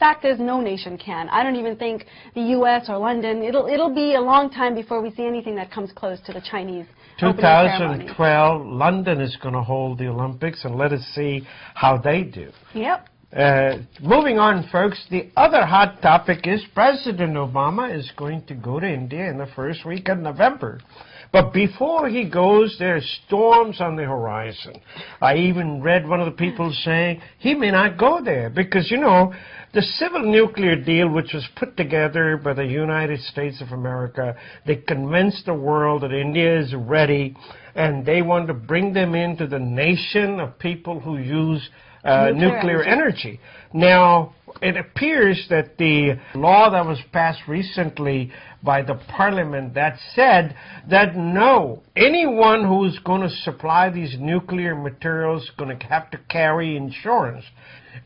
Fact is, no nation can. I don't even think the U.S. or London. It'll be a long time before we see anything that comes close to the Chinese. 2012, London is going to hold the Olympics, and let us see how they do. Yep. Moving on, folks, the other hot topic is President Obama is going to go to India in the first week of November. But before he goes, there are storms on the horizon. I even read one of the people saying he may not go there because, you know, the civil nuclear deal, which was put together by the United States of America, they convinced the world that India is ready, and they want to bring them into the nation of people who use nuclear energy. Now, it appears that the law that was passed recently by the Parliament that said that no, anyone who's going to supply these nuclear materials is going to have to carry insurance.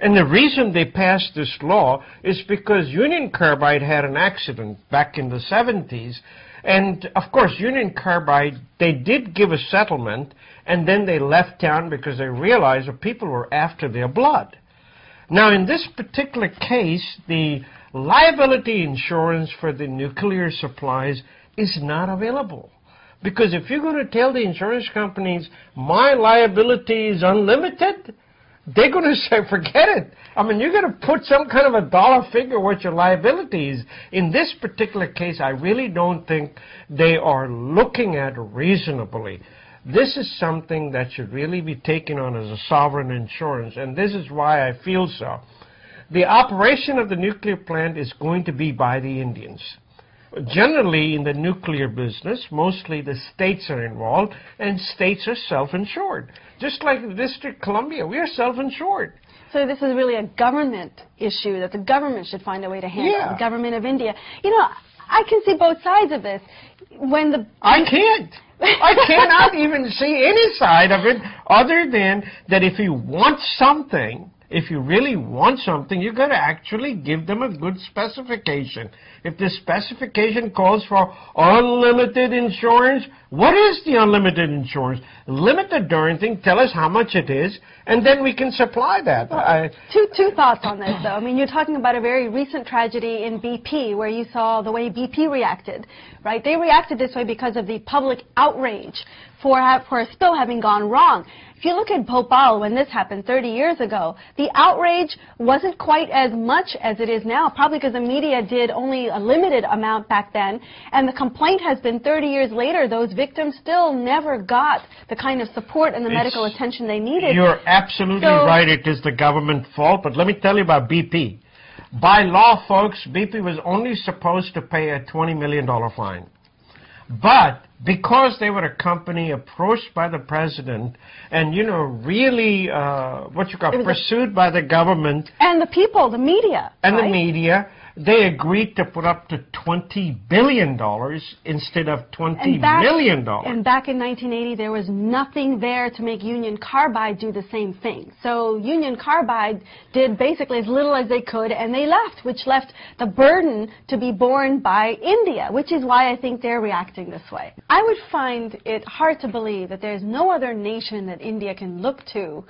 And the reason they passed this law is because Union Carbide had an accident back in the 70s. And, of course, Union Carbide, they did give a settlement, and then they left town because they realized that people were after their blood. Now, in this particular case, the liability insurance for the nuclear supplies is not available. Because if you're going to tell the insurance companies, my liability is unlimited, they're going to say, forget it. I mean, you're going to put some kind of a dollar figure what your liability is. In this particular case, I really don't think they are looking at reasonably. This is something that should really be taken on as a sovereign insurance, and this is why I feel so. The operation of the nuclear plant is going to be by the Indians. Generally, in the nuclear business, mostly the states are involved, and states are self-insured. Just like the District of Columbia, we are self-insured. So this is really a government issue that the government should find a way to handle, the government of India. You know, I can see both sides of this. I can't. I cannot even see any side of it other than that if you want something, if you really want something, you've got to actually give them a good specification. If the specification calls for unlimited insurance, what is the unlimited insurance? Limit the darn thing, tell us how much it is, and then we can supply that. Well, two thoughts on this, though. I mean, you're talking about a very recent tragedy in BP where you saw the way BP reacted, right? They reacted this way because of the public outrage for a spill having gone wrong. If you look at Bhopal when this happened 30 years ago, the outrage wasn't quite as much as it is now, probably because the media did only a limited amount back then, and the complaint has been 30 years later, those victims still never got the kind of support and the medical attention they needed. You're absolutely right, it is the government's fault, but let me tell you about BP. By law, folks, BP was only supposed to pay a $20 million fine. But because they were a company approached by the president and, you know, really, pursued by the government. And the people, the media. And the media, they agreed to put up to $20 billion instead of $20 million. And back in 1980, there was nothing there to make Union Carbide do the same thing. So Union Carbide did basically as little as they could, and they left, which left the burden to be borne by India, which is why I think they're reacting this way. I would find it hard to believe that there's no other nation that India can look to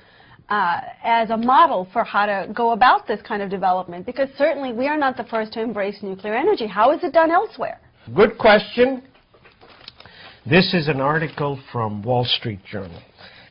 as a model for how to go about this kind of development, because certainly we are not the first to embrace nuclear energy. How is it done elsewhere? Good question. This is an article from Wall Street Journal.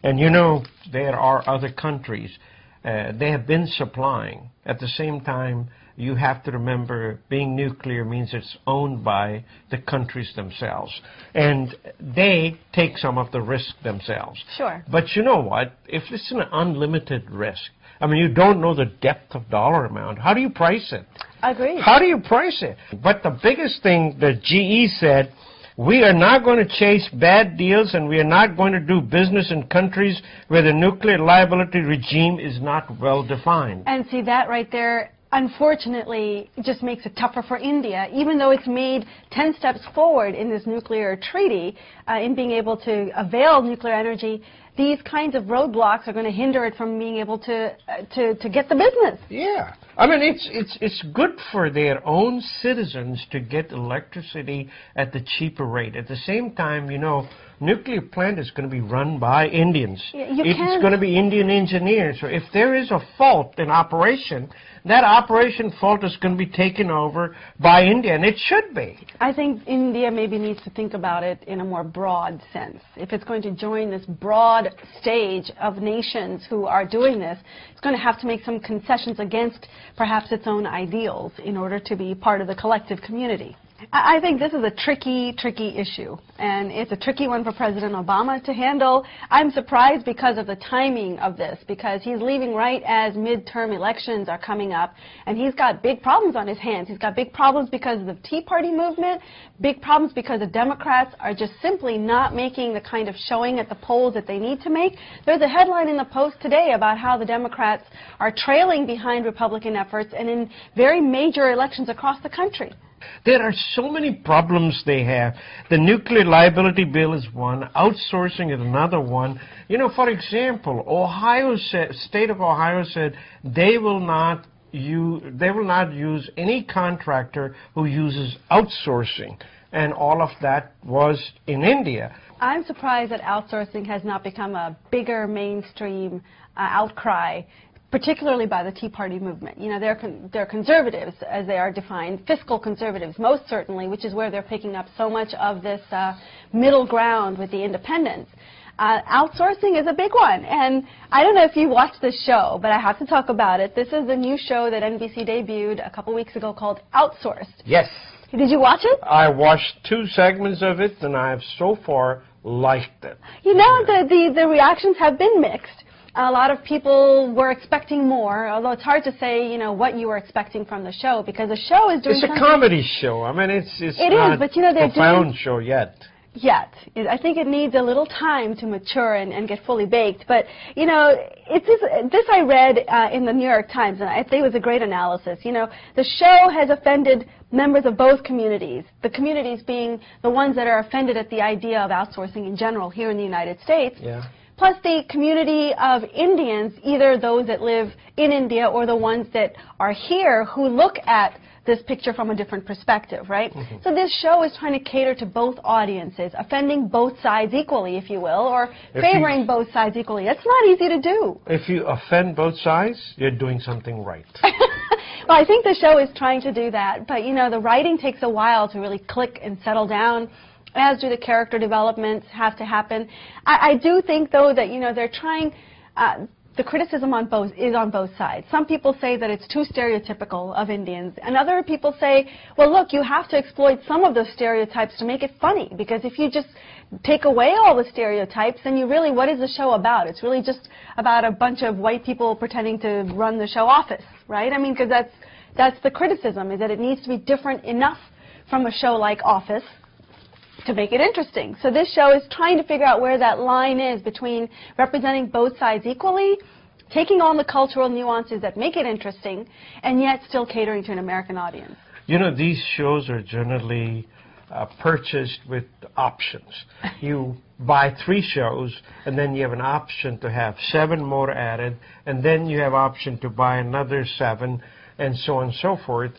And you know, there are other countries. They have been supplying. At the same time, you have to remember being nuclear means it's owned by the countries themselves. And they take some of the risk themselves. Sure. But you know what? If it's an unlimited risk, I mean, you don't know the depth of dollar amount. How do you price it? Agreed. How do you price it? But the biggest thing that GE said, we are not going to chase bad deals and we are not going to do business in countries where the nuclear liability regime is not well defined. And see, that right there, unfortunately, just makes it tougher for India, even though it's made 10 steps forward in this nuclear treaty in being able to avail nuclear energy. These kinds of roadblocks are going to hinder it from being able to get the business. Yeah. I mean, it's good for their own citizens to get electricity at the cheaper rate. At the same time, nuclear plant is going to be run by Indians. It's going to be Indian engineers. So if there is a fault in operation, that operation fault is going to be taken over by India, and it should be. I think India maybe needs to think about it in a more broad sense. If it's going to join this broad stage of nations who are doing this, it's going to have to make some concessions against perhaps its own ideals in order to be part of the collective community. I think this is a tricky issue, and it's a tricky one for President Obama to handle. I'm surprised because of the timing of this, because he's leaving right as midterm elections are coming up, and he's got big problems on his hands. He's got big problems because of the Tea Party movement, big problems because the Democrats are just simply not making the kind of showing at the polls that they need to make. There's a headline in the Post today about how the Democrats are trailing behind Republican efforts and in very major elections across the country. There are so many problems they have. The nuclear liability bill is one. Outsourcing is another one. For example, state of Ohio said they will not use any contractor who uses outsourcing, and all of that was in India. I'm surprised that outsourcing has not become a bigger mainstream outcry, particularly by the Tea Party movement. They're conservatives, as they are defined, fiscal conservatives, most certainly, which is where they're picking up so much of this middle ground with the independents. Outsourcing is a big one, and I don't know if you watched this show, but I have to talk about it. This is a new show that NBC debuted a couple weeks ago called Outsourced. Yes. Did you watch it? I watched 2 segments of it, and I have so far liked it. The reactions have been mixed. A lot of people were expecting more, although it's hard to say, what you were expecting from the show, because the show is doing It's a comedy show. I mean, it's not but they're a profound show yet. I think it needs a little time to mature and get fully baked. But, this I read in the New York Times, and I think it was a great analysis. The show has offended members of both communities, the communities being the ones that are offended at the idea of outsourcing in general here in the United States. Yeah. Plus the community of Indians, either those that live in India or the ones that are here who look at this picture from a different perspective, right? Mm-hmm. So this show is trying to cater to both audiences, offending both sides equally, if you will, or favoring both sides equally. That's not easy to do. If you offend both sides, you're doing something right. Well, I think the show is trying to do that, but the writing takes a while to really click and settle down, as do the character developments have to happen. I do think, though, that, they're trying, the criticism is on both sides. Some people say that it's too stereotypical of Indians, and other people say, well, look, you have to exploit some of those stereotypes to make it funny, because if you just take away all the stereotypes, then what is the show about? It's really just about a bunch of white people pretending to run the show Office, right? I mean, because that's the criticism, is that it needs to be different enough from a show like Office to make it interesting. So this show is trying to figure out where that line is between representing both sides equally, taking on the cultural nuances that make it interesting, and yet still catering to an American audience. These shows are generally purchased with options. You buy 3 shows, and then you have an option to have 7 more added, and then you have option to buy another 7, and so on and so forth.